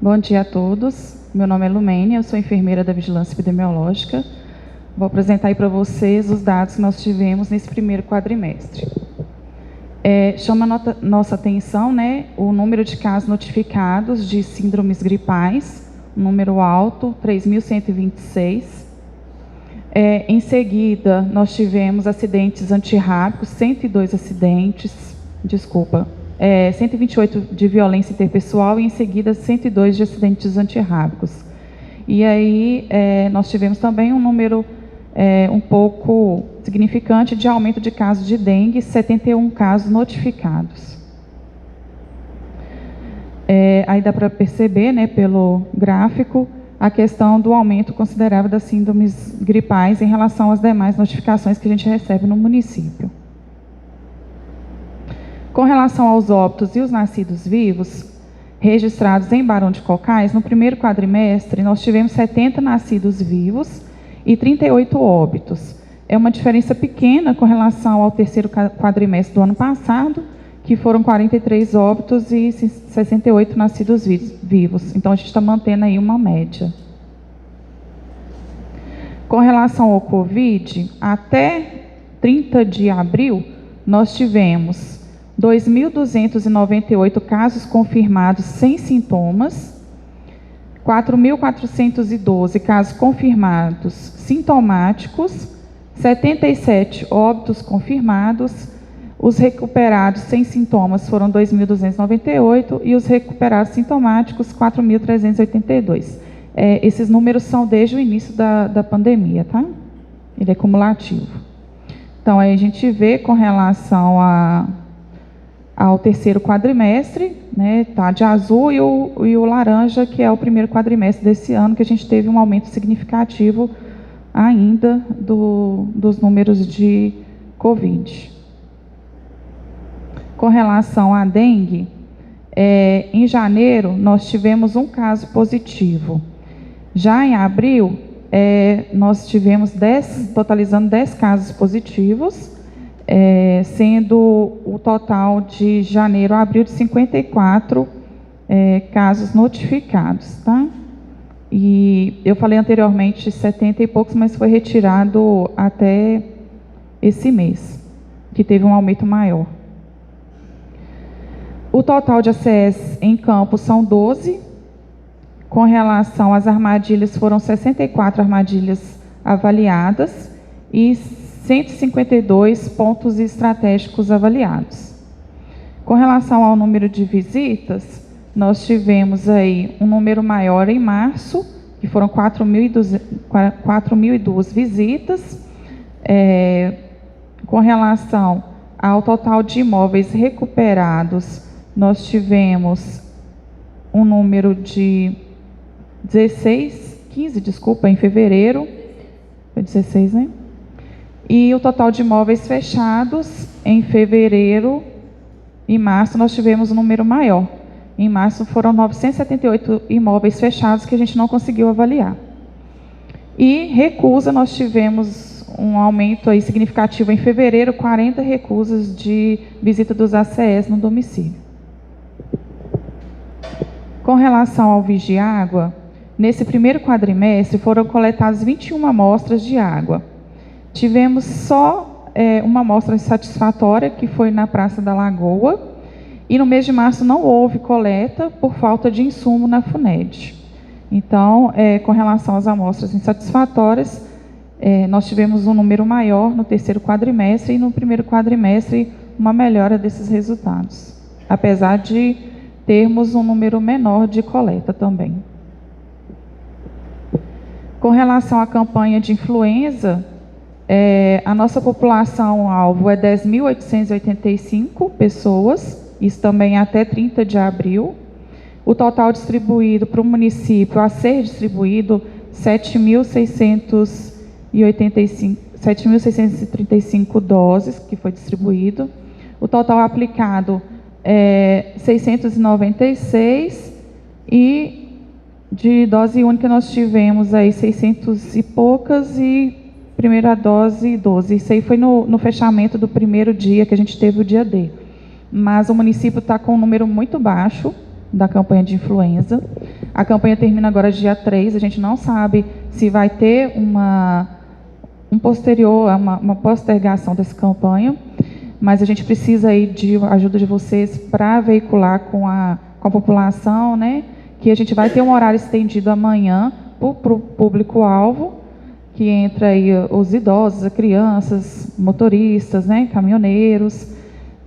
Bom dia a todos. Meu nome é Lumênia, eu sou enfermeira da Vigilância Epidemiológica. Vou apresentar aí para vocês os dados que nós tivemos nesse primeiro quadrimestre. Chama nossa atenção, o número de casos notificados de síndromes gripais, um número alto, 3.126. Em seguida, nós tivemos acidentes antirrábicos, 102 acidentes, 128 de violência interpessoal e, em seguida, 102 de acidentes antirrábicos. E aí, nós tivemos também um número um pouco significante de aumento de casos de dengue, 71 casos notificados. Aí dá para perceber, pelo gráfico, a questão do aumento considerável das síndromes gripais em relação às demais notificações que a gente recebe no município. Com relação aos óbitos e os nascidos vivos, registrados em Barão de Cocais, no primeiro quadrimestre, nós tivemos 70 nascidos vivos e 38 óbitos. É uma diferença pequena com relação ao terceiro quadrimestre do ano passado, que foram 43 óbitos e 68 nascidos vivos. Então, a gente está mantendo aí uma média. Com relação ao Covid, até 30 de abril, nós tivemos 2.298 casos confirmados sem sintomas, 4.412 casos confirmados sintomáticos, 77 óbitos confirmados, os recuperados sem sintomas foram 2.298 e os recuperados sintomáticos 4.382. Esses números são desde o início da pandemia, tá? Ele é cumulativo. Então, aí a gente vê com relação ao terceiro quadrimestre, tá de azul, e o laranja, que é o primeiro quadrimestre desse ano, que a gente teve um aumento significativo ainda dos números de Covid. Com relação à dengue, em janeiro, nós tivemos um caso positivo. Já em abril, nós tivemos totalizando 10 casos positivos, sendo o total de janeiro a abril de 54 casos notificados, tá? E eu falei anteriormente 70 e poucos, mas foi retirado até esse mês, que teve um aumento maior. O total de ACS em campo são 12. Com relação às armadilhas, foram 64 armadilhas avaliadas e 152 pontos estratégicos avaliados. Com relação ao número de visitas, nós tivemos aí um número maior em março, que foram 4.002 visitas. Com relação ao total de imóveis recuperados, nós tivemos um número de 15, em fevereiro, foi 16, né? E o total de imóveis fechados, em fevereiro e março, nós tivemos um número maior. Em março foram 978 imóveis fechados que a gente não conseguiu avaliar. E recusa, nós tivemos um aumento aí significativo em fevereiro, 40 recusas de visita dos ACS no domicílio. Com relação ao Vigiágua, nesse primeiro quadrimestre foram coletadas 21 amostras de água. Tivemos só uma amostra insatisfatória, que foi na Praça da Lagoa, e no mês de março não houve coleta por falta de insumo na FUNED. Então, com relação às amostras insatisfatórias, nós tivemos um número maior no terceiro quadrimestre e no primeiro quadrimestre uma melhora desses resultados, apesar de termos um número menor de coleta também. Com relação à campanha de influenza, a nossa população-alvo é 10.885 pessoas, isso também até 30 de abril. O total distribuído para o município, a ser distribuído, 7.635 doses, que foi distribuído. O total aplicado é 696, e de dose única nós tivemos aí 600 e poucas, e primeira dose 12. Isso aí foi no fechamento do primeiro dia, que a gente teve o dia D. mas o município está com um número muito baixo da campanha de influenza. A campanha termina agora dia 3, a gente não sabe se vai ter uma postergação dessa campanha, mas a gente precisa aí de ajuda de vocês para veicular com a população, né, que a gente vai ter um horário estendido amanhã para o público-alvo, que entra aí os idosos, as crianças, motoristas, né, caminhoneiros,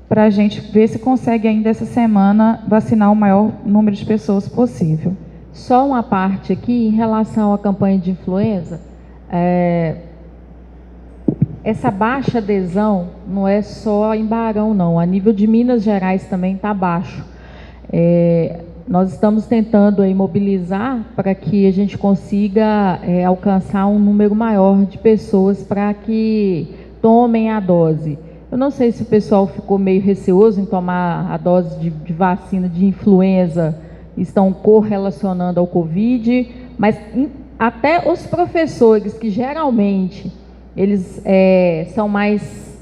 para a gente ver se consegue ainda essa semana vacinar o maior número de pessoas possível. Só uma parte aqui em relação à campanha de influenza. Essa baixa adesão não é só em Barão, não. A nível de Minas Gerais também está baixo. Nós estamos tentando aí mobilizar para que a gente consiga alcançar um número maior de pessoas para que tomem a dose. Eu não sei se o pessoal ficou meio receoso em tomar a dose de vacina de influenza, estão correlacionando ao Covid, mas até os professores, que geralmente eles são mais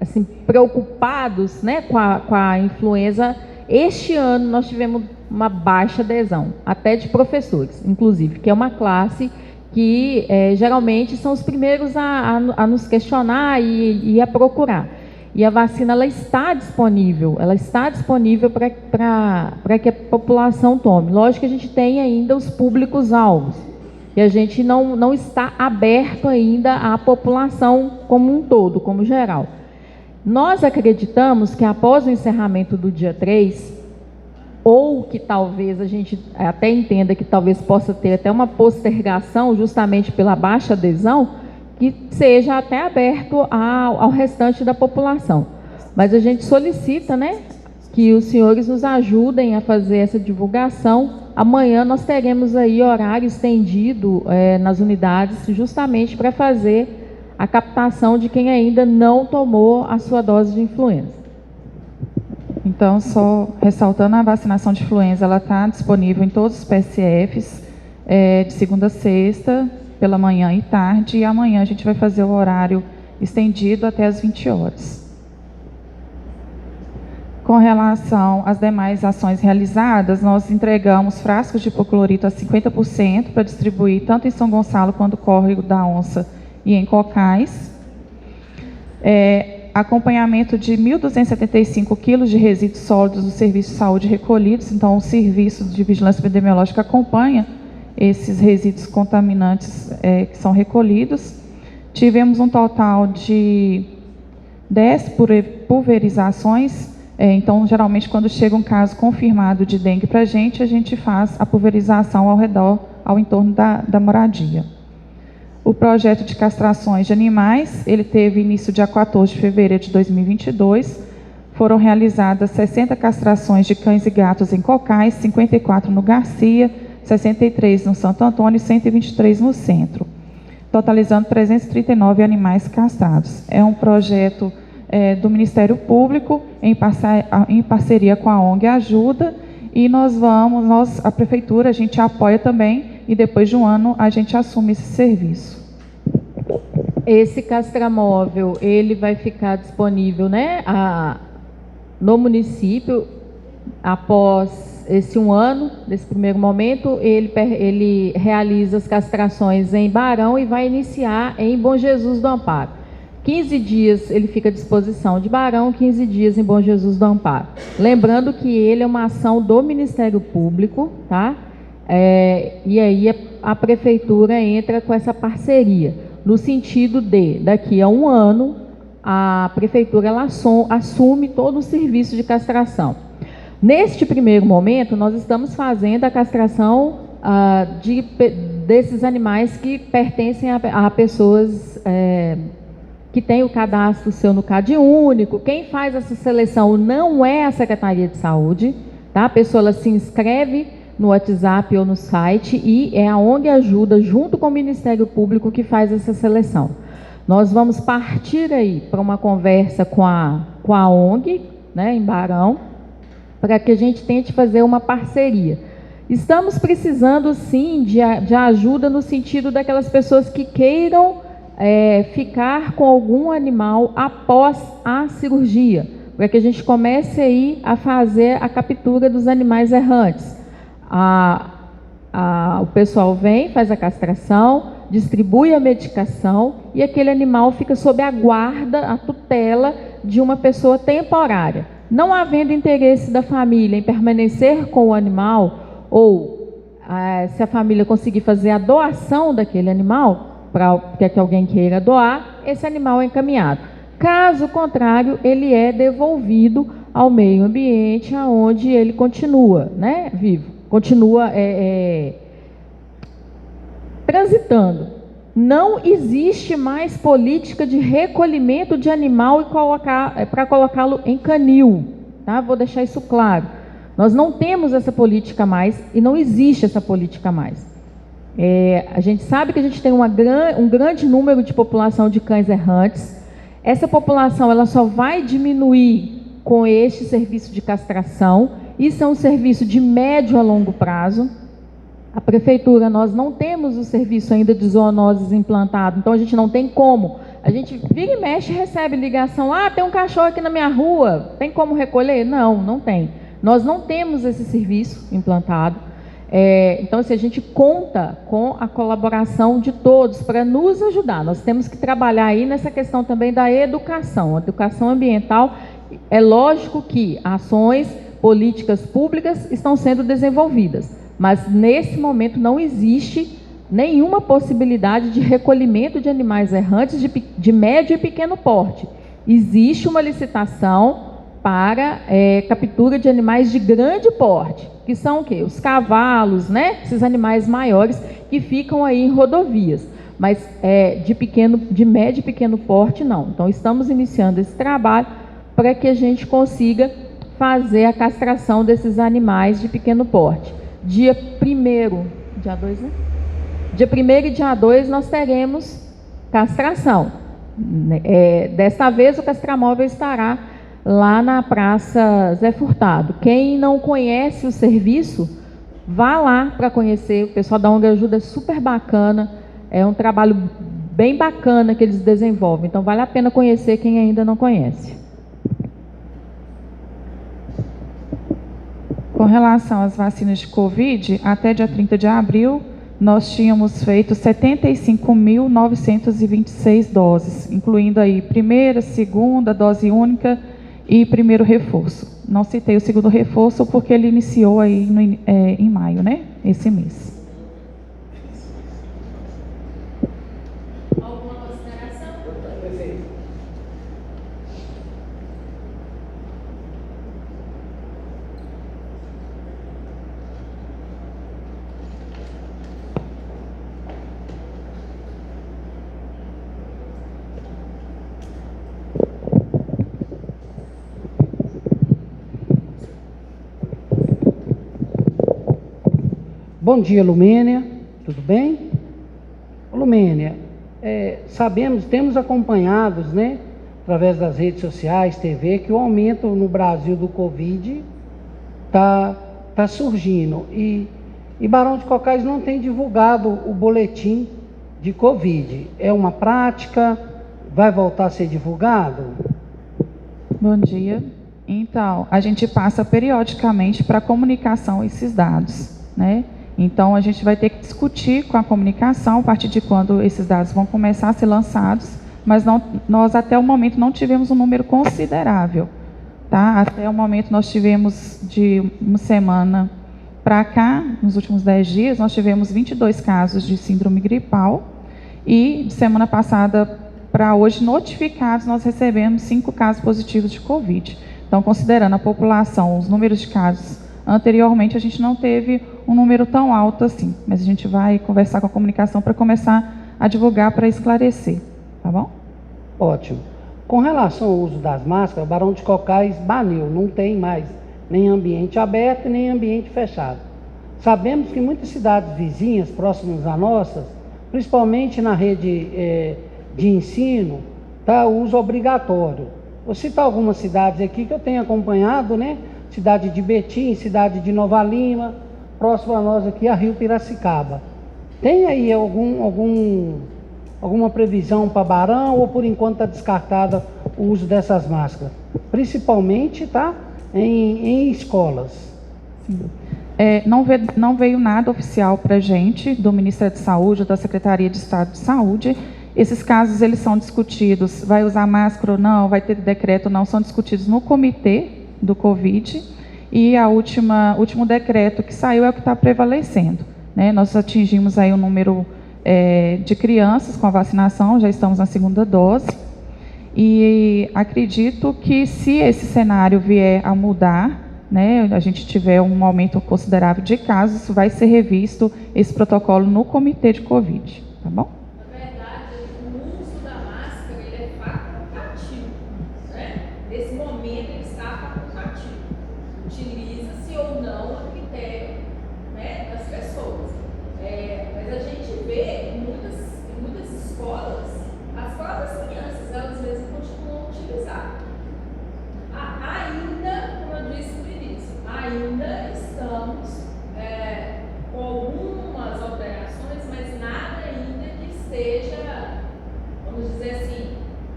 assim, preocupados, né, com a influenza, este ano nós tivemos uma baixa adesão, até de professores, inclusive, que é uma classe que geralmente são os primeiros a nos questionar e a procurar. E a vacina ela está disponível para que a população tome. Lógico que a gente tem ainda os públicos-alvos, e a gente não está aberto ainda à população como um todo, como geral. Nós acreditamos que após o encerramento do dia 3, ou que talvez a gente até entenda que talvez possa ter até uma postergação, justamente pela baixa adesão, que seja até aberto ao restante da população. Mas a gente solicita, né, que os senhores nos ajudem a fazer essa divulgação. Amanhã nós teremos aí horário estendido nas unidades, justamente para fazer a captação de quem ainda não tomou a sua dose de influenza. Então, só ressaltando, a vacinação de influenza, ela está disponível em todos os PSFs, de segunda a sexta, pela manhã e tarde, e amanhã a gente vai fazer o horário estendido até as 20 horas. Com relação às demais ações realizadas, nós entregamos frascos de hipoclorito a 50% para distribuir tanto em São Gonçalo quanto Córrego da Onça e em Cocais. Acompanhamento de 1.275 quilos de resíduos sólidos do Serviço de Saúde recolhidos. Então, o Serviço de Vigilância Epidemiológica acompanha esses resíduos contaminantes que são recolhidos. Tivemos um total de 10 pulverizações. Então, geralmente, quando chega um caso confirmado de dengue para a gente faz a pulverização ao entorno da moradia. O projeto de castrações de animais, ele teve início dia 14 de fevereiro de 2022. Foram realizadas 60 castrações de cães e gatos em Cocais, 54 no Garcia, 63 no Santo Antônio e 123 no Centro, totalizando 339 animais castrados. É um projeto do Ministério Público, em parceria com a ONG Ajuda, e a Prefeitura, a gente apoia também, e depois de um ano a gente assume esse serviço. Esse castramóvel, ele vai ficar disponível, né, no município, após esse um ano, nesse primeiro momento, ele realiza as castrações em Barão e vai iniciar em Bom Jesus do Amparo. 15 dias ele fica à disposição de Barão, 15 dias em Bom Jesus do Amparo. Lembrando que ele é uma ação do Ministério Público, tá? E aí a Prefeitura entra com essa parceria, no sentido de, daqui a um ano, a Prefeitura ela assume todo o serviço de castração. Neste primeiro momento, nós estamos fazendo a castração desses animais que pertencem a pessoas que têm o cadastro seu no CAD único. Quem faz essa seleção não é a Secretaria de Saúde, tá? A pessoa ela se inscreve no WhatsApp ou no site e é a ONG Ajuda, junto com o Ministério Público, que faz essa seleção. Nós vamos partir aí para uma conversa com a ONG, né, em Barão, para que a gente tente fazer uma parceria. Estamos precisando, sim, de ajuda no sentido daquelas pessoas que queiram ficar com algum animal após a cirurgia. para que a gente comece aí a fazer a captura dos animais errantes. O pessoal vem, faz a castração, distribui a medicação e aquele animal fica sob a guarda, a tutela de uma pessoa temporária. Não havendo interesse da família em permanecer com o animal, ou se a família conseguir fazer a doação daquele animal, para que alguém queira doar, esse animal é encaminhado. Caso contrário, ele é devolvido ao meio ambiente, onde ele continua, né, vivo, continua transitando. Não existe mais política de recolhimento de animal para colocá-lo em canil, tá? Vou deixar isso claro. Nós não temos essa política mais e não existe essa política mais. A gente sabe que a gente tem um grande número de população de cães errantes. Essa população ela só vai diminuir com este serviço de castração. Isso é um serviço de médio a longo prazo. A prefeitura, nós não temos o serviço ainda de zoonoses implantado, então a gente não tem como. A gente vira e mexe, recebe ligação, tem um cachorro aqui na minha rua, tem como recolher? Não, não tem. Nós não temos esse serviço implantado. Então, assim, a gente conta com a colaboração de todos para nos ajudar. Nós temos que trabalhar aí nessa questão também da educação. A educação ambiental, é lógico que ações, políticas públicas estão sendo desenvolvidas. Mas, nesse momento, não existe nenhuma possibilidade de recolhimento de animais errantes de médio e pequeno porte. Existe uma licitação para captura de animais de grande porte, que são o quê? Os cavalos, né? Esses animais maiores que ficam aí em rodovias. Mas de médio e pequeno porte, não. Então, estamos iniciando esse trabalho para que a gente consiga fazer a castração desses animais de pequeno porte. Dia 1º, dia 2, né? Dia 1º e dia 2 nós teremos castração. Desta vez o castramóvel estará lá na Praça Zé Furtado. Quem não conhece o serviço, vá lá para conhecer. O pessoal da ONG Ajuda é super bacana, é um trabalho bem bacana que eles desenvolvem. Então vale a pena conhecer quem ainda não conhece. Com relação às vacinas de Covid, até dia 30 de abril, nós tínhamos feito 75.926 doses, incluindo aí primeira, segunda, dose única e primeiro reforço. Não citei o segundo reforço porque ele iniciou aí em maio, né? Esse mês. Alguma consideração? Bom dia, Lumênia, tudo bem? Lumênia, temos acompanhados, né, através das redes sociais, TV, que o aumento no Brasil do Covid tá surgindo. E Barão de Cocais não tem divulgado o boletim de Covid. É uma prática? Vai voltar a ser divulgado? Bom dia. Então, a gente passa periodicamente para a comunicação esses dados, né? Então, a gente vai ter que discutir com a comunicação a partir de quando esses dados vão começar a ser lançados, mas nós até o momento não tivemos um número considerável, tá? Até o momento nós tivemos de uma semana para cá, nos últimos 10 dias, nós tivemos 22 casos de síndrome gripal e de semana passada para hoje notificados nós recebemos 5 casos positivos de Covid. Então, considerando a população, os números de casos anteriormente, a gente não teve um número tão alto assim, mas a gente vai conversar com a comunicação para começar a divulgar, para esclarecer, tá bom? Ótimo. Com relação ao uso das máscaras, Barão de Cocais baniu, não tem mais nem ambiente aberto, nem ambiente fechado. Sabemos que muitas cidades vizinhas, próximas a nossas, principalmente na rede de ensino, tá o uso obrigatório. Vou citar algumas cidades aqui que eu tenho acompanhado, né? Cidade de Betim, cidade de Nova Lima, próximo a nós aqui, a Rio Piracicaba. Tem aí alguma previsão para Barão ou por enquanto está descartada o uso dessas máscaras, principalmente, tá, em escolas. Sim. Não veio nada oficial para a gente, do Ministério da Saúde, ou da Secretaria de Estado de Saúde. Esses casos, eles são discutidos, vai usar máscara ou não, vai ter decreto ou não, são discutidos no comitê do Covid, e o último decreto que saiu é o que está prevalecendo, né? Nós atingimos aí o número de crianças com a vacinação, já estamos na segunda dose, e acredito que se esse cenário vier a mudar, né, a gente tiver um aumento considerável de casos, vai ser revisto esse protocolo no comitê de Covid, tá bom? Na verdade, o uso da máscara ele é facultativo, né? Nesse momento ele está facultativo. Utiliza-se ou não a critério, né, das pessoas. Mas a gente vê em muitas escolas, as próprias crianças, elas mesmas continuam a utilizar. Ainda, como eu disse no início, ainda estamos com algumas alterações, mas nada ainda que esteja, vamos dizer assim,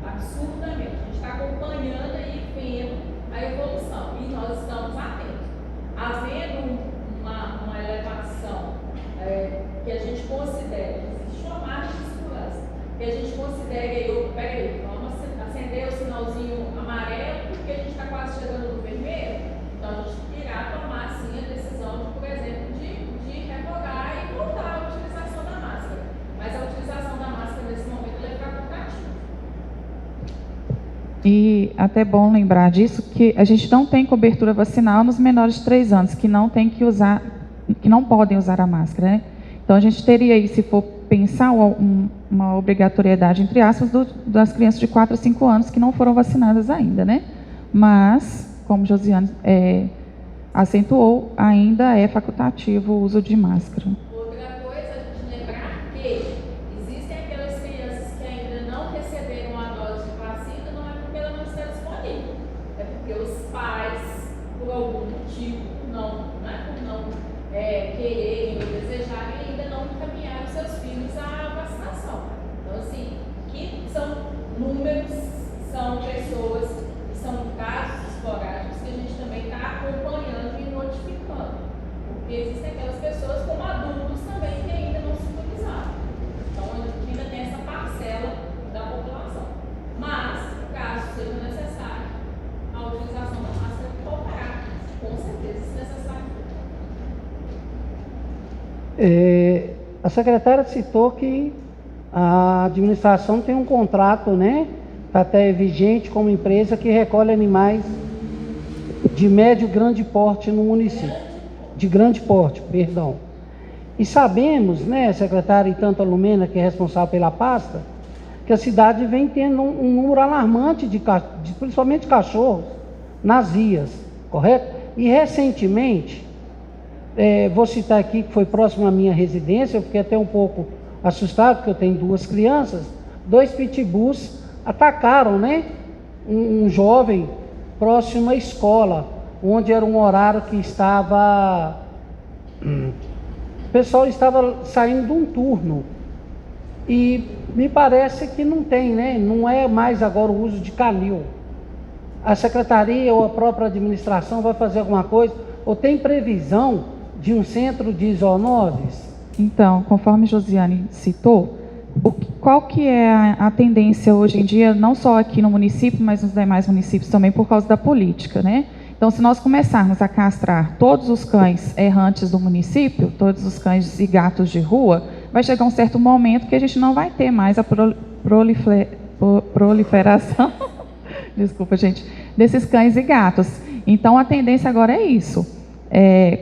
absurdamente. A gente está acompanhando aí, vendo a evolução e nós estamos atentos. Havendo uma elevação que a gente considere, existe uma margem de segurança, que a gente considere, peraí, vamos acender o sinalzinho amarelo, porque a gente está quase chegando no vermelho, então a gente irá tomar sim a decisão, por exemplo, de revogar e voltar à utilização da máscara. Mas a utilização da máscara nesse momento é facultativa. E até bom lembrar disso, que a gente não tem cobertura vacinal nos menores de 3 anos, que não tem que usar, que não podem usar a máscara, né? Então a gente teria aí, se for pensar uma obrigatoriedade, entre aspas, das crianças de 4 a 5 anos que não foram vacinadas ainda, né? Mas, como Josiane acentuou, ainda é facultativo o uso de máscara. Outra coisa, a gente lembrar que existem aquelas crianças que ainda não receberam a dose de vacina, não é porque ela não está disponível, é porque os pais, por algum motivo, por não quererem ou desejarem, ainda não encaminharam seus filhos à vacinação. Então, assim, que são números, são pessoas, são casos esporádicos que a gente também está acompanhando e notificando. Porque existem aquelas pessoas, como adultos também, que ainda não se imunizaram. Então, a gente ainda tem essa parcela da população. Mas, caso seja necessário, a utilização da máscara voltará, com certeza, se necessário. A secretária citou que a administração tem um contrato, né, até vigente com uma empresa que recolhe animais de médio e grande porte no município. De grande porte, perdão. E sabemos, né, secretária, e tanto a Lumena, que é responsável pela pasta, que a cidade vem tendo um número alarmante de principalmente cachorros nas vias, correto? E recentemente, vou citar aqui que foi próximo à minha residência, eu fiquei até um pouco assustado, porque eu tenho 2 crianças, 2 pitbulls atacaram, né, um jovem próximo à escola, onde era um horário que o pessoal estava saindo de um turno, e me parece que não tem, né, não é mais agora o uso de canil. A secretaria ou a própria administração vai fazer alguma coisa, ou tem previsão de um centro de zoonoses? Então, conforme Josiane citou, qual que é a tendência hoje em dia, não só aqui no município, mas nos demais municípios também, por causa da política, né? Então, se nós começarmos a castrar todos os cães errantes do município, todos os cães e gatos de rua, vai chegar um certo momento que a gente não vai ter mais a proliferação, desculpa, gente, desses cães e gatos. Então, a tendência agora é isso.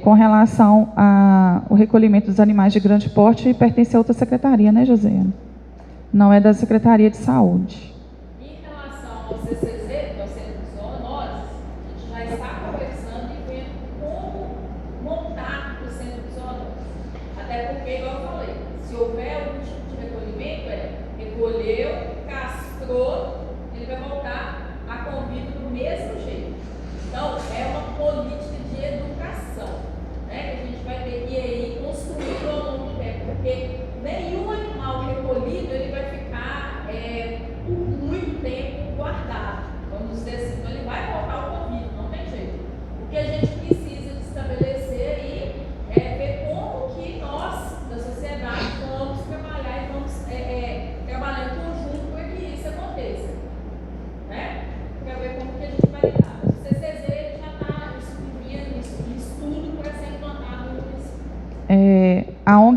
Com relação ao recolhimento dos animais de grande porte, pertence a outra secretaria, né, Josiane? Não é da Secretaria de Saúde. Em relação ao CCZ, que é o Centro de Zoonoses, a gente já está conversando e vendo como montar o Centro de Zoonoses. Até porque, igual eu falei, se houver algum tipo de recolhimento, recolheu, castrou, ele vai voltar a convívio do mesmo jeito. Então, é uma política de educação, né, que a gente vai ter que ir construindo ao longo do tempo, porque nenhum animal recolhido ele vai ficar por muito tempo guardado.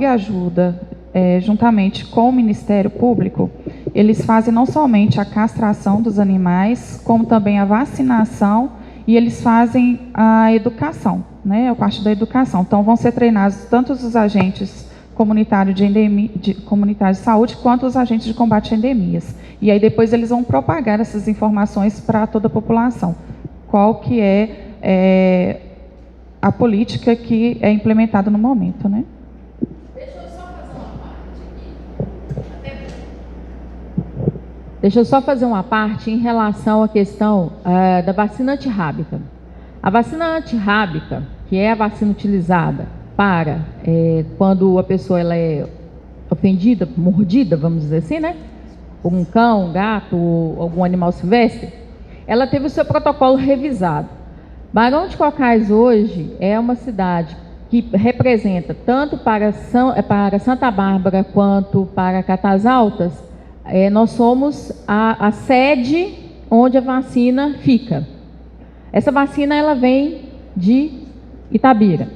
ONG Ajuda, juntamente com o Ministério Público, eles fazem não somente a castração dos animais, como também a vacinação, e eles fazem a educação, né, a parte da educação. Então, vão ser treinados tanto os agentes comunitários comunitários de saúde, quanto os agentes de combate a endemias. E aí depois eles vão propagar essas informações para toda a população. Qual que é a política que é implementada no momento, né? Deixa eu só fazer uma parte em relação à questão da vacina antirrábica. A vacina antirrábica, que é a vacina utilizada para quando a pessoa ela é ofendida, mordida, vamos dizer assim, né? Por um cão, um gato ou algum animal silvestre, ela teve o seu protocolo revisado. Barão de Cocais hoje é uma cidade que representa tanto para Santa Bárbara quanto para Catas Altas. Nós somos a sede onde a vacina fica. Essa vacina ela vem de Itabira.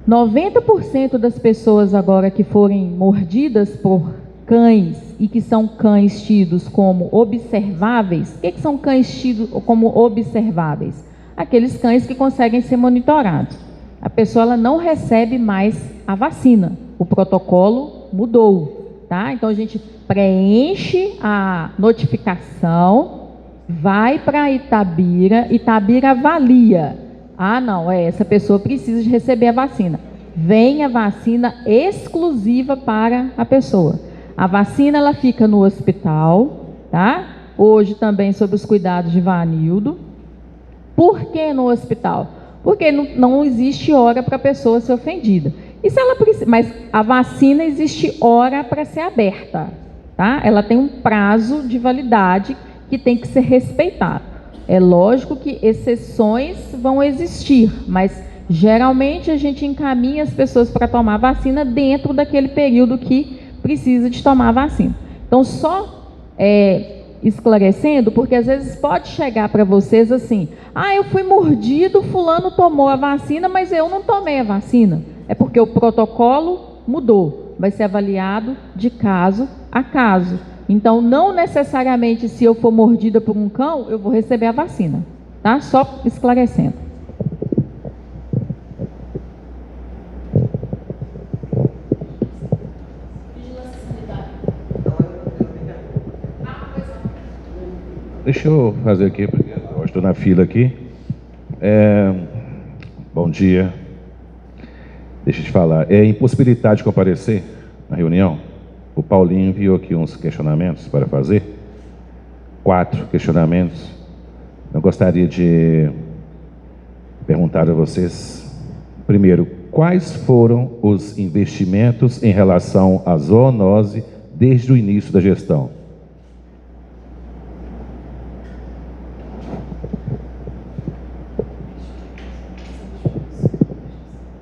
90% das pessoas agora que forem mordidas por cães e que são cães tidos como observáveis, o que são cães tidos como observáveis? Aqueles cães que conseguem ser monitorados. A pessoa ela não recebe mais a vacina, o protocolo mudou, tá? Então a gente preenche a notificação, vai para Itabira, Itabira avalia. Ah, não, essa pessoa precisa de receber a vacina. Vem a vacina exclusiva para a pessoa. A vacina ela fica no hospital, tá? Hoje também sob os cuidados de Vanildo. Por que no hospital? Porque não existe hora para a pessoa ser ofendida. E se ela precisa, mas a vacina existe hora para ser aberta, tá? Ela tem um prazo de validade que tem que ser respeitado. É lógico que exceções vão existir, mas geralmente a gente encaminha as pessoas para tomar vacina dentro daquele período que precisa de tomar a vacina. Então, só esclarecendo, porque às vezes pode chegar para vocês assim: eu fui mordido, fulano tomou a vacina, mas eu não tomei a vacina. É porque o protocolo mudou, vai ser avaliado de caso a caso. Então, não necessariamente se eu for mordida por um cão, eu vou receber a vacina, tá? Só esclarecendo. Deixa eu fazer aqui, porque eu estou na fila aqui. Bom dia. Deixa eu te falar. É impossibilidade de comparecer na reunião? O Paulinho enviou aqui uns questionamentos para fazer. 4 questionamentos. Eu gostaria de perguntar a vocês. Primeiro, quais foram os investimentos em relação à zoonose desde o início da gestão?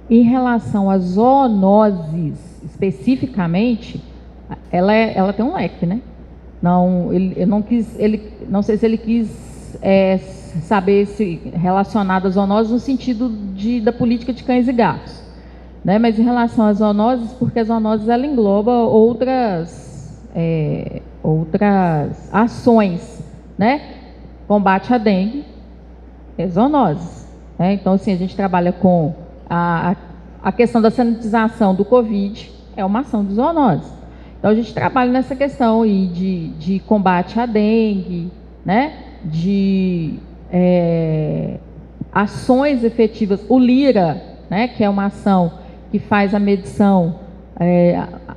Em relação às zoonoses, especificamente, ela tem um leque, né? Não, não sei se ele quis saber se relacionado às zoonoses no sentido da política de cães e gatos, né? Mas em relação às zoonoses, porque as zoonoses ela engloba outras ações, né? Combate à dengue, zoonoses, né? Então, assim, a gente trabalha com a questão da sanitização do Covid, é uma ação de zoonose. Então, a gente trabalha nessa questão aí de combate à dengue, né? De ações efetivas. O LIRA, né? Que é uma ação que faz a medição,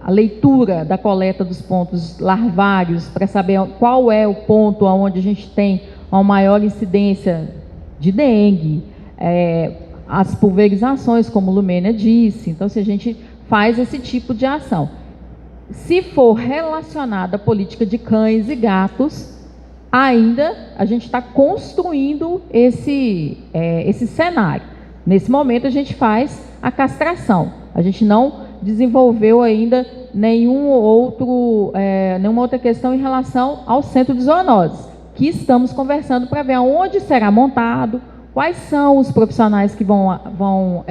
a leitura da coleta dos pontos larvários para saber qual é o ponto onde a gente tem uma maior incidência de dengue, as pulverizações, como Lumênia disse. Então, se a gente faz esse tipo de ação. Se for relacionada à política de cães e gatos, ainda a gente está construindo esse cenário. Nesse momento, a gente faz a castração. A gente não desenvolveu ainda nenhuma outra questão em relação ao centro de zoonoses, que estamos conversando para ver aonde será montado, quais são os profissionais que vão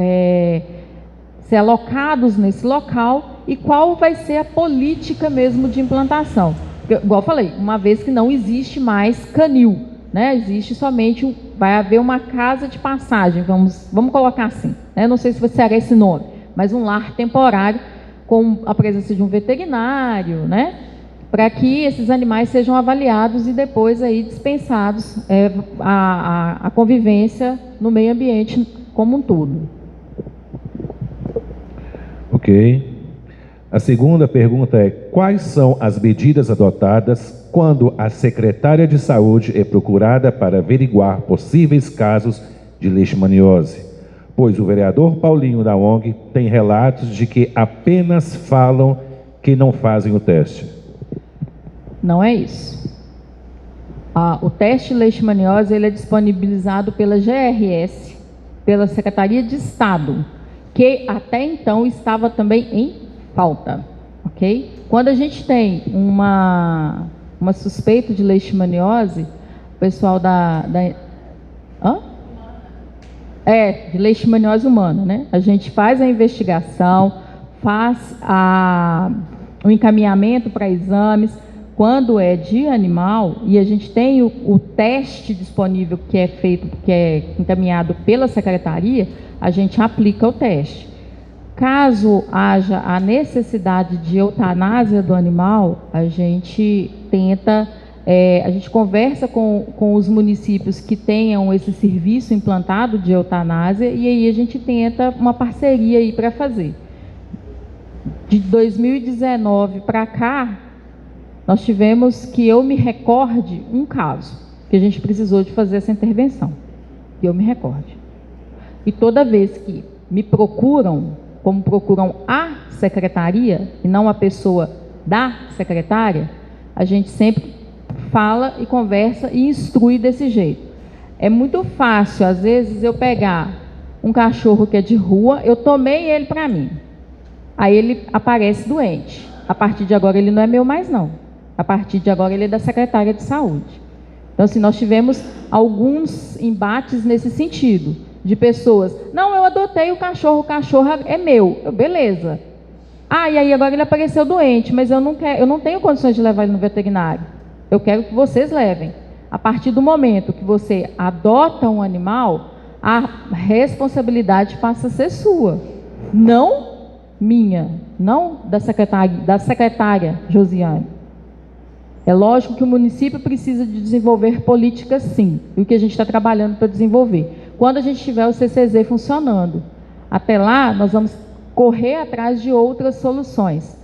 ser alocados nesse local e qual vai ser a política mesmo de implantação. Porque, igual eu falei, uma vez que não existe mais canil, né? Existe somente, vai haver uma casa de passagem, vamos colocar assim, né? Não sei se será esse nome, mas um lar temporário com a presença de um veterinário, né? Para que esses animais sejam avaliados e depois aí dispensados a convivência no meio ambiente como um todo. Ok. A segunda pergunta é: quais são as medidas adotadas quando a secretária de saúde é procurada para averiguar possíveis casos de leishmaniose? Pois o vereador Paulinho da ONG tem relatos de que apenas falam que não fazem o teste. Não é isso. O teste de leishmaniose ele é disponibilizado pela GRS, pela Secretaria de Estado, que até então estava também em falta, ok? Quando a gente tem uma suspeita de leishmaniose, o pessoal de leishmaniose humana, né? A gente faz a investigação, faz o encaminhamento para exames. Quando é de animal e a gente tem o teste disponível que é feito, que é encaminhado pela secretaria, a gente aplica o teste. Caso haja a necessidade de eutanásia do animal, a gente tenta, a gente conversa com os municípios que tenham esse serviço implantado de eutanásia e aí a gente tenta uma parceria aí para fazer. De 2019 para cá, nós tivemos, que eu me recorde, um caso que a gente precisou de fazer essa intervenção, que eu me recorde. E toda vez que me procuram, como procuram a secretaria e não a pessoa da secretária, a gente sempre fala e conversa e instrui desse jeito. É muito fácil, às vezes, eu pegar um cachorro que é de rua, eu tomei ele para mim, aí ele aparece doente. A partir de agora ele não é meu mais não. A partir de agora ele é da secretária de saúde. Então, assim, nós tivemos alguns embates nesse sentido, de pessoas, não, eu adotei o cachorro é meu. Beleza. E aí agora ele apareceu doente, mas eu não tenho condições de levar ele no veterinário. Eu quero que vocês levem. A partir do momento que você adota um animal, a responsabilidade passa a ser sua, não minha, não da secretária Josiane. É lógico que o município precisa de desenvolver políticas, sim, e o que a gente está trabalhando para desenvolver. Quando a gente tiver o CCZ funcionando, até lá nós vamos correr atrás de outras soluções.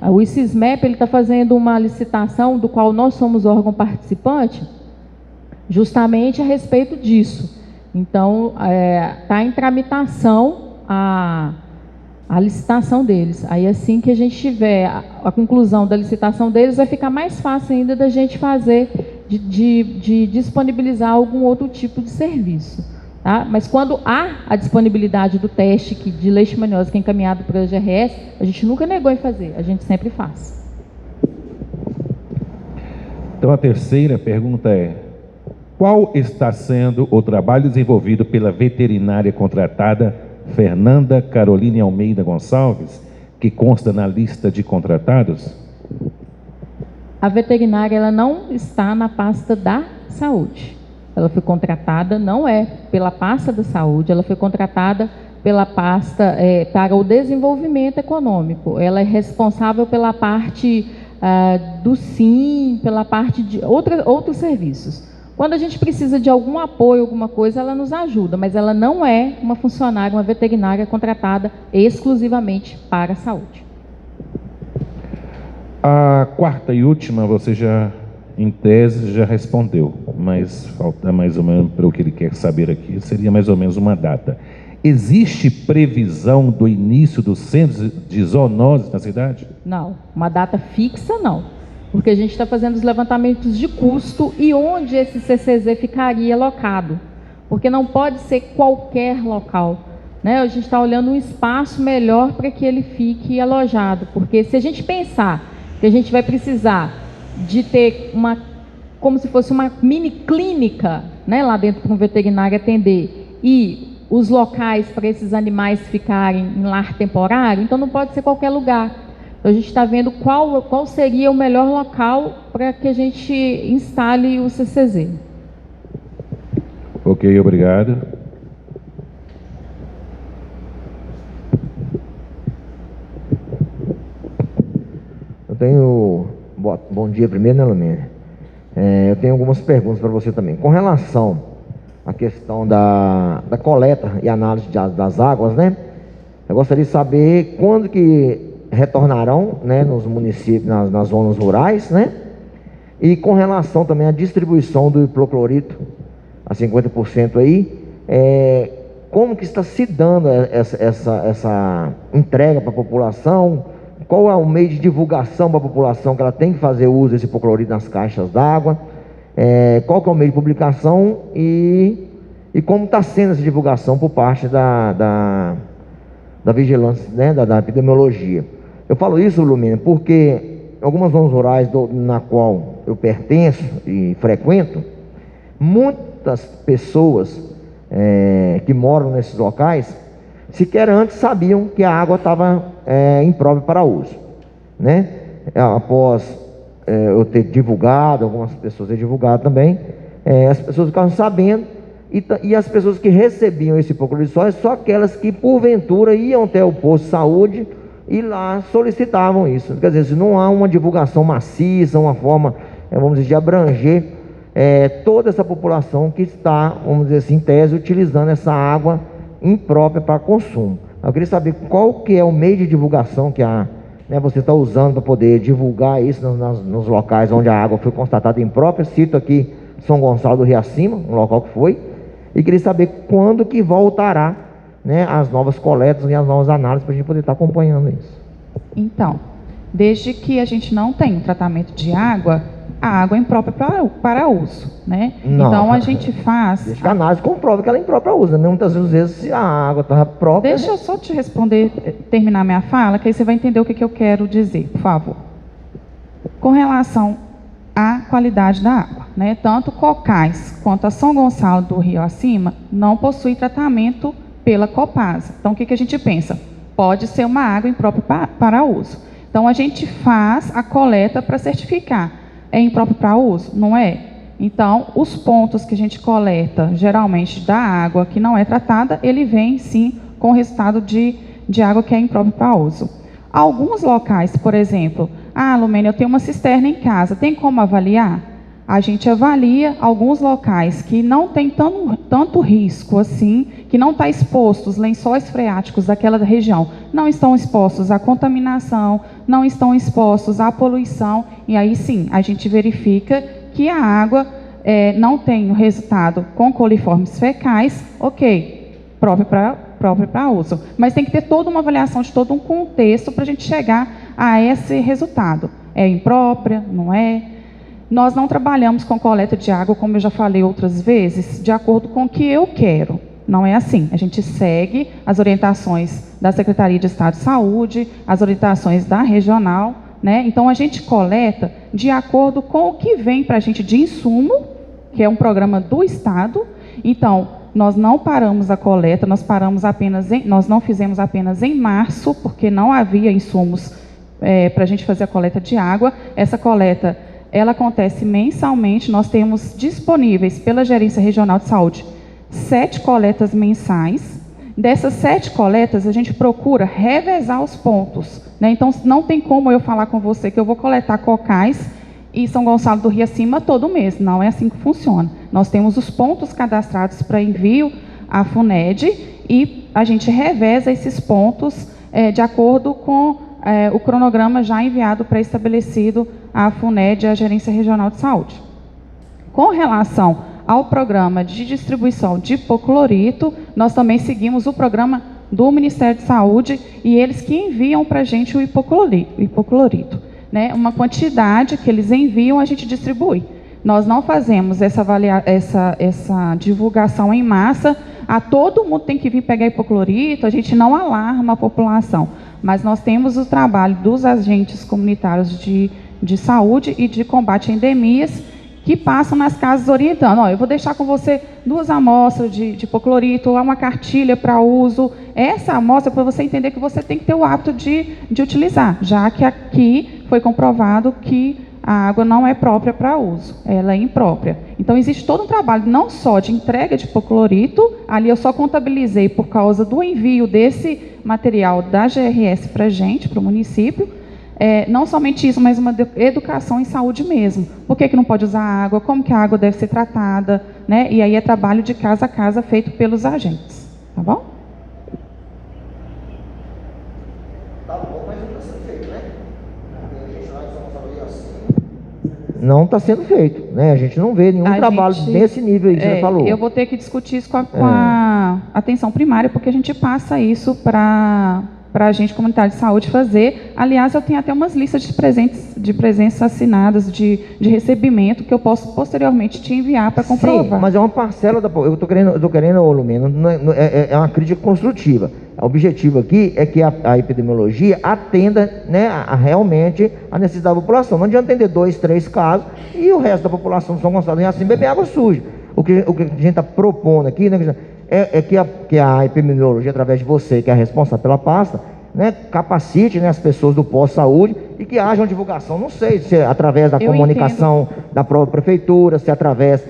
O ICISMEP está fazendo uma licitação, do qual nós somos órgão participante, justamente a respeito disso. Então, está em tramitação a licitação deles. Aí, assim que a gente tiver a conclusão da licitação deles, vai ficar mais fácil ainda da gente fazer, de disponibilizar algum outro tipo de serviço. Tá? Mas quando há a disponibilidade do teste de leishmaniose que é encaminhado para a GRS, a gente nunca negou em fazer, a gente sempre faz. Então, a terceira pergunta é: qual está sendo o trabalho desenvolvido pela veterinária contratada Fernanda Caroline Almeida Gonçalves, que consta na lista de contratados? A veterinária ela não está na pasta da saúde. Ela foi contratada, não é pela pasta da saúde, ela foi contratada pela pasta para o desenvolvimento econômico. Ela é responsável pela parte do SIM, pela parte de outros serviços. Quando a gente precisa de algum apoio, alguma coisa, ela nos ajuda, mas ela não é uma funcionária, uma veterinária contratada exclusivamente para a saúde. A quarta e última, você já, em tese, já respondeu, mas falta mais ou menos para o que ele quer saber aqui, seria mais ou menos uma data. Existe previsão do início dos centros de zoonose na cidade? Não, uma data fixa não. Porque a gente está fazendo os levantamentos de custo e onde esse CCZ ficaria alocado. Porque não pode ser qualquer local, né? A gente está olhando um espaço melhor para que ele fique alojado. Porque se a gente pensar que a gente vai precisar de ter como se fosse uma mini clínica, né, lá dentro para um veterinário atender, e os locais para esses animais ficarem em lar temporário, então não pode ser qualquer lugar. Então a gente está vendo qual seria o melhor local para que a gente instale o CCZ. Ok, obrigado. Eu tenho... Bom dia primeiro, né, Lumena? Eu tenho algumas perguntas para você também. Com relação à questão da coleta e análise das águas, né? Eu gostaria de saber quando que retornarão, né, nos municípios, nas zonas rurais, né? E com relação também à distribuição do hipoclorito, a 50% aí, como que está se dando essa entrega para a população? Qual é o meio de divulgação para a população que ela tem que fazer uso desse hipoclorito nas caixas d'água? Qual que é o meio de publicação e como está sendo essa divulgação por parte da vigilância, né, da epidemiologia? Eu falo isso, Lumena, porque algumas zonas rurais na qual eu pertenço e frequento, muitas pessoas que moram nesses locais sequer antes sabiam que a água estava imprópria para uso, né? Após eu ter divulgado, algumas pessoas ter divulgado também, as pessoas ficavam sabendo, e as pessoas que recebiam esse hipoclorito só aquelas que porventura iam até o posto de saúde e lá solicitavam isso. Quer dizer, se não há uma divulgação maciça, uma forma, vamos dizer, de abranger toda essa população que está, vamos dizer assim, em tese, utilizando essa água imprópria para consumo. Eu queria saber qual que é o meio de divulgação que você está usando para poder divulgar isso nos locais onde a água foi constatada imprópria. Cito aqui São Gonçalo do Riacima, um local que foi, e queria saber quando que voltará, né, as novas coletas e as novas análises para a gente poder estar acompanhando isso. Então, desde que a gente não tem um tratamento de água, a água é imprópria para uso, né? Não, então a gente faz... Desde que a análise comprova que ela é imprópria para uso, né? Muitas vezes se a água está própria... Deixa eu só te responder, terminar minha fala, que aí você vai entender o que eu quero dizer, por favor. Com relação à qualidade da água, né? Tanto Cocais quanto a São Gonçalo do Rio Acima não possui tratamento pela Copasa. Então o que a gente pensa? Pode ser uma água imprópria para uso. Então a gente faz a coleta para certificar. É impróprio para uso? Não é? Então, os pontos que a gente coleta, geralmente da água que não é tratada, ele vem sim com o resultado de água que é imprópria para uso. Alguns locais, por exemplo, Lumena, eu tenho uma cisterna em casa, tem como avaliar? A gente avalia alguns locais que não tem tanto risco assim, que não está exposto, os lençóis freáticos daquela região não estão expostos à contaminação, não estão expostos à poluição, e aí sim, a gente verifica que a água não tem o resultado com coliformes fecais, ok, próprio para uso. Mas tem que ter toda uma avaliação de todo um contexto para a gente chegar a esse resultado. É imprópria, não é? Nós não trabalhamos com coleta de água, como eu já falei outras vezes, de acordo com o que eu quero. Não é assim. A gente segue as orientações da Secretaria de Estado de Saúde, as orientações da regional, né? Então, a gente coleta de acordo com o que vem para a gente de insumo, que é um programa do Estado. Então, nós não paramos a coleta, nós não fizemos apenas em março, porque não havia insumos para a gente fazer a coleta de água. Essa coleta, ela acontece mensalmente. Nós temos disponíveis pela Gerência Regional de Saúde 7 coletas mensais. Dessas 7 coletas, a gente procura revezar os pontos, né? Então, não tem como eu falar com você que eu vou coletar Cocais e São Gonçalo do Rio Acima todo mês. Não é assim que funciona. Nós temos os pontos cadastrados para envio à FUNED e a gente reveza esses pontos de acordo com o cronograma já enviado pré-estabelecido à FUNED, à Gerência Regional de Saúde. Com relação ao programa de distribuição de hipoclorito, nós também seguimos o programa do Ministério de Saúde e eles que enviam para a gente o hipoclorito, né? Uma quantidade que eles enviam, a gente distribui. Nós não fazemos essa divulgação em massa, todo mundo tem que vir pegar hipoclorito, a gente não alarma a população, mas nós temos o trabalho dos agentes comunitários de saúde e de combate a endemias, que passam nas casas orientando. Ó, eu vou deixar com você 2 amostras de hipoclorito, uma cartilha para uso. Essa amostra é para você entender que você tem que ter o hábito de utilizar, já que aqui foi comprovado que a água não é própria para uso, ela é imprópria. Então, existe todo um trabalho, não só de entrega de hipoclorito, ali eu só contabilizei por causa do envio desse material da GRS para a gente, para o município, não somente isso, mas uma educação em saúde mesmo. Por que não pode usar água, como que a água deve ser tratada, né? E aí é trabalho de casa a casa feito pelos agentes, tá bom? Tá bom, mas não está sendo feito, né? Não está sendo feito, né? A gente não vê nenhum trabalho desse nível aí que você falou. Eu vou ter que discutir isso com a atenção primária, porque a gente passa isso para a agente comunitário de saúde fazer. Aliás, eu tenho até umas listas de presenças assinadas, de recebimento, que eu posso posteriormente te enviar para comprovar. Sim, mas é uma parcela da... Eu estou querendo, Lumena, é uma crítica construtiva. O objetivo aqui é que a epidemiologia atenda, né, realmente a necessidade da população. Não adianta atender 2, 3 casos e o resto da população de São Gonçalo assim beber água suja. O que a gente está propondo aqui, né, que a epidemiologia, através de você, que é a responsável pela pasta, né, capacite, né, as pessoas do pós-saúde e que haja uma divulgação, não sei se é através da comunicação da própria prefeitura, se é através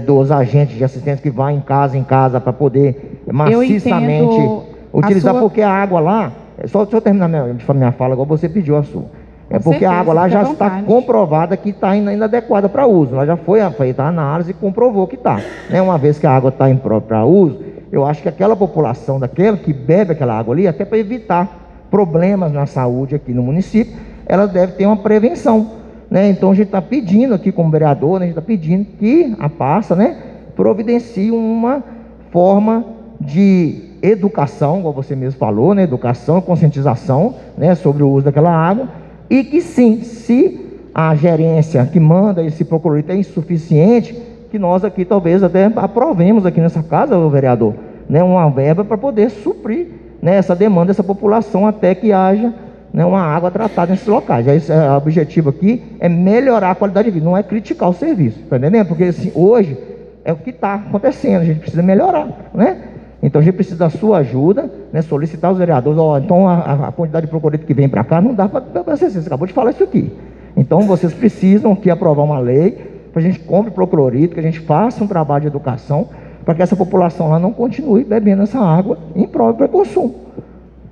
dos agentes de assistência que vão em casa para poder maciçamente utilizar, porque a água lá, só deixa eu terminar minha fala, igual você pediu a sua. Porque a água lá já está comprovada que está ainda adequada para uso. Ela já foi feita a análise e comprovou que está. Né? Uma vez que a água está imprópria para uso, eu acho que aquela população daquela que bebe aquela água ali, até para evitar problemas na saúde aqui no município, ela deve ter uma prevenção. Né? Então a gente está pedindo aqui como vereador, né? A gente está pedindo que a pasta, né, providencie uma forma de educação, como você mesmo falou, né, educação e conscientização, né, sobre o uso daquela água, e que sim, se a gerência que manda esse hipoclorito é insuficiente, que nós aqui talvez até aprovemos aqui nessa casa, o vereador, né, uma verba para poder suprir, né, essa demanda dessa população até que haja, né, uma água tratada nesses locais. Esse o objetivo aqui é melhorar a qualidade de vida, não é criticar o serviço, tá entendendo? Porque assim, hoje é o que está acontecendo, a gente precisa melhorar, né? Então a gente precisa da sua ajuda, né, solicitar os vereadores, então a quantidade de hipoclorito que vem para cá não dá para você acabou de falar isso aqui. Então vocês precisam aqui aprovar uma lei para a gente compre hipoclorito, que a gente faça um trabalho de educação para que essa população lá não continue bebendo essa água imprópria para consumo.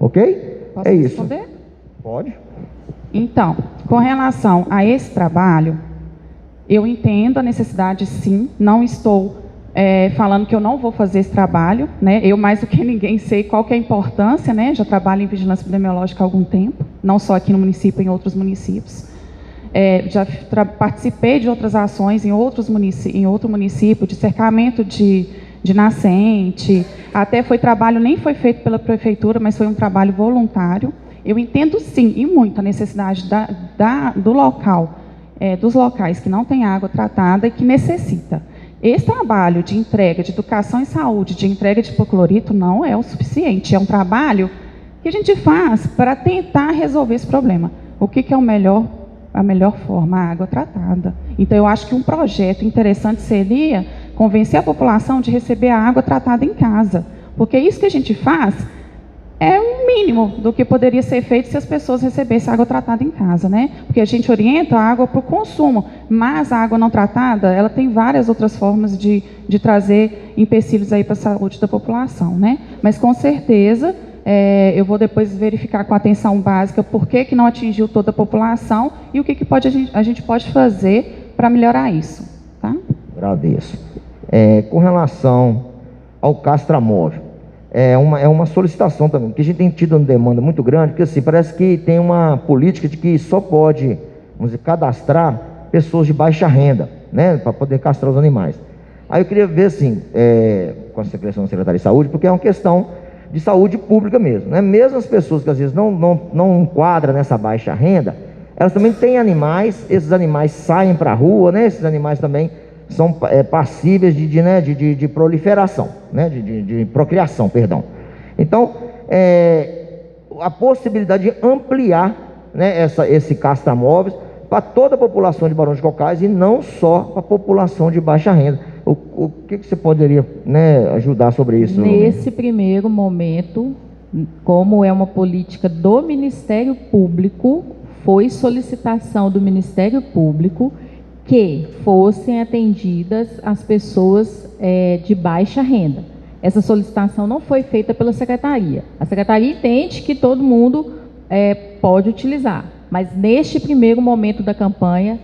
Ok? Posso responder? Isso. Pode. Então, com relação a esse trabalho, eu entendo a necessidade, sim, não estou falando que eu não vou fazer esse trabalho, né? Eu, mais do que ninguém, sei qual que é a importância, né? Já trabalho em vigilância epidemiológica há algum tempo, não só aqui no município, em outros municípios. Já participei de outras ações em outro município, de cercamento de nascente, até foi trabalho, nem foi feito pela prefeitura, mas foi um trabalho voluntário. Eu entendo, sim, e muito a necessidade do local, dos locais que não tem água tratada e que necessita. Esse trabalho de entrega de educação em saúde, de entrega de hipoclorito, não é o suficiente. É um trabalho que a gente faz para tentar resolver esse problema. O que é a melhor forma? A água tratada. Então, eu acho que um projeto interessante seria convencer a população de receber a água tratada em casa. Porque isso que a gente faz é o mínimo do que poderia ser feito se as pessoas recebessem água tratada em casa, né? Porque a gente orienta a água para o consumo, mas a água não tratada, ela tem várias outras formas de trazer empecilhos aí para a saúde da população, né? Mas com certeza, eu vou depois verificar com a atenção básica por que não atingiu toda a população e o que a gente pode fazer para melhorar isso, tá? Agradeço. Com relação ao castramóvel, é uma solicitação também, porque a gente tem tido uma demanda muito grande, porque assim, parece que tem uma política de que só pode, vamos dizer, cadastrar pessoas de baixa renda, né, para poder castrar os animais. Aí eu queria ver assim, com a Secretaria de Saúde, porque é uma questão de saúde pública mesmo, né? Mesmo as pessoas que às vezes não enquadram nessa baixa renda, elas também têm animais, esses animais saem para a rua, né, esses animais também são passíveis de proliferação, né? de procriação, perdão. Então, a possibilidade de ampliar, né, esse castramóveis para toda a população de Barão de Cocais e não só para a população de baixa renda. O que você poderia, né, ajudar sobre isso? Nesse primeiro momento, como é uma política do Ministério Público, foi solicitação do Ministério Público que fossem atendidas as pessoas de baixa renda. Essa solicitação não foi feita pela Secretaria. A Secretaria entende que todo mundo pode utilizar, mas neste primeiro momento da campanha,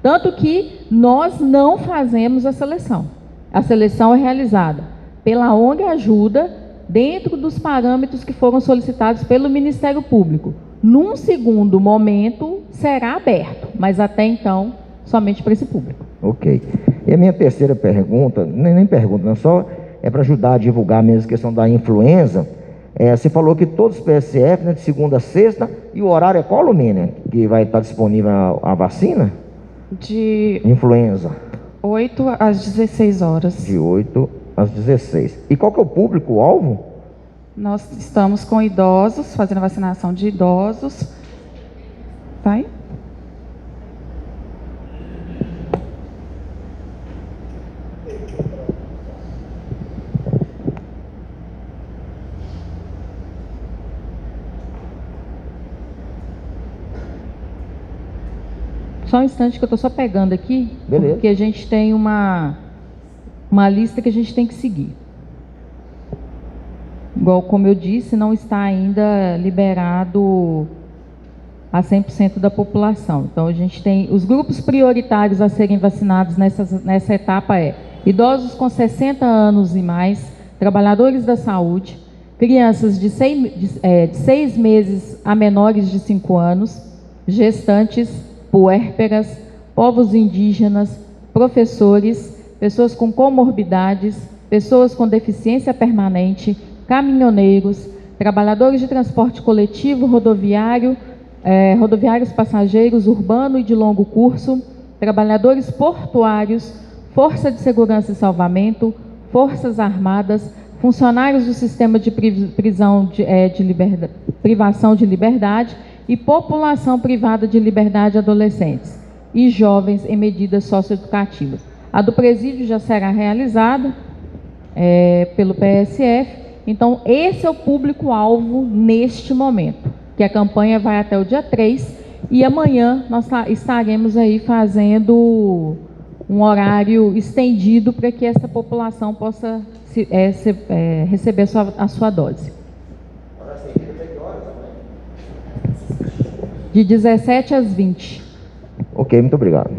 tanto que nós não fazemos a seleção. A seleção é realizada pela ONG Ajuda, dentro dos parâmetros que foram solicitados pelo Ministério Público. Num segundo momento, será aberto, mas até então, somente para esse público. Ok. E a minha terceira pergunta, nem pergunta, não, só é para ajudar a divulgar mesmo a questão da influenza. Você falou que todos os PSF, né, de segunda a sexta, e o horário é qual, Lumínia, que vai estar disponível a vacina? De Influenza. 8 às 16 horas. De 8 às 16. E qual que é o público-alvo? Nós estamos com idosos, fazendo vacinação de idosos. Tá aí? Só um instante que eu estou só pegando aqui, Beleza. Porque a gente tem uma lista que a gente tem que seguir. Igual como eu disse, não está ainda liberado a 100% da população. Então a gente tem os grupos prioritários a serem vacinados nessa etapa idosos com 60 anos e mais, trabalhadores da saúde, crianças de 6 meses a menores de 5 anos, gestantes, puérperas, povos indígenas, professores, pessoas com comorbidades, pessoas com deficiência permanente, caminhoneiros, trabalhadores de transporte coletivo, rodoviários passageiros, urbano e de longo curso, trabalhadores portuários, força de segurança e salvamento, forças armadas, funcionários do sistema de privação de liberdade e população privada de liberdade adolescentes e jovens em medidas socioeducativas. A do presídio já será realizada pelo PSF. Então, esse é o público-alvo neste momento, que a campanha vai até o dia 3 e amanhã nós estaremos aí fazendo um horário estendido para que essa população possa receber a sua dose. De 17 às 20. Ok, muito obrigado.